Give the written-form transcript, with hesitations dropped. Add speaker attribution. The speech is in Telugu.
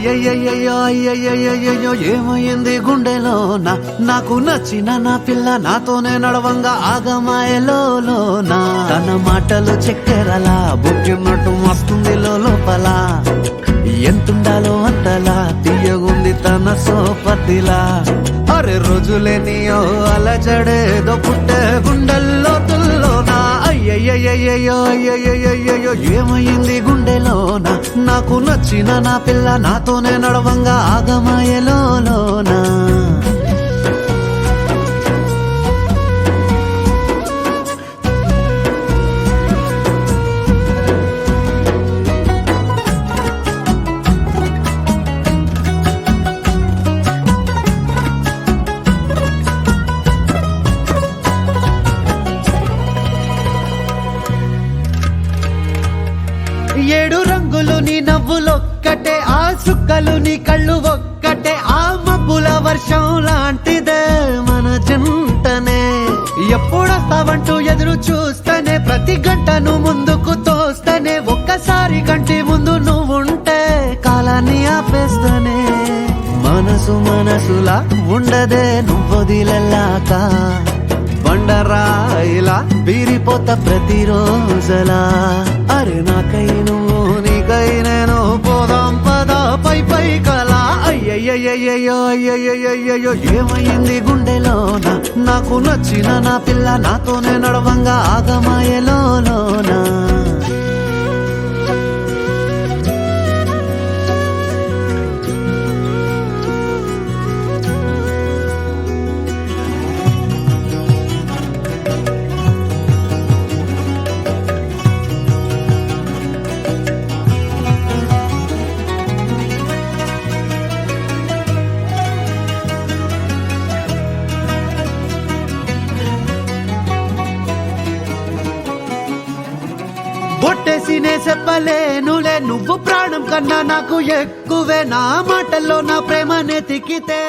Speaker 1: అయ్యయ్యయ్యో అయ్యయ్యయ్యో ఏమైంది గుండెలో నాకు నచ్చిన నా పిల్ల నాతోనే నడవంగా ఆగమాయలోనా తన మాటలు చక్కెరలా బుక్కినట్టు వస్తుంది లోపల ఎంతుండాలో అంతలా తీయగుంది తన సోపతిలా అరే రోజులేనియో అలజడేదో పుట్టే గుండెల్లో తుల్లోనా అయ్యయ్యయ్యో అయ్యయ్యయ్యో ఏమైంది గుండెలోనా నాకు నచ్చిన నా పిల్ల నాతోనే నడవంగా ఆగమాయలోనా ఏడు రంగులు నీ నవ్వులొక్కటే ఆ సుక్కలు నీ కళ్ళు ఒక్కటే ఆ మబ్బుల వర్షం లాంటిదే మన జంటనే ఎప్పుడొస్తావంటూ ఎదురు చూస్తేనే ప్రతి గంటను ముందుకు తోస్తేనే ఒక్కసారి కంటి ముందు నువ్వుంటే కాలాన్ని ఆపేస్తేనే మనసులా ఉండదే నువ్వొదిలెల్లాక బండరాయిలా బీరిపోత ప్రతిరోజలా అరే నాకై నువ్వు నీకై నేను పోదాం పదా పై కలా అయ్యయ్యయ్యో అయ్యయ్యయ్యో ఏమైంది గుండెలోనా నాకు నచ్చిన నా పిల్ల నాతోనే నడవంగా ఆగమాయలోనా బొట్టేసినే చెప్పలేనులే నువ్వు ప్రాణం కన్నా నాకు ఎక్కువే నా మాటల్లో నా ప్రేమనే తిక్కితే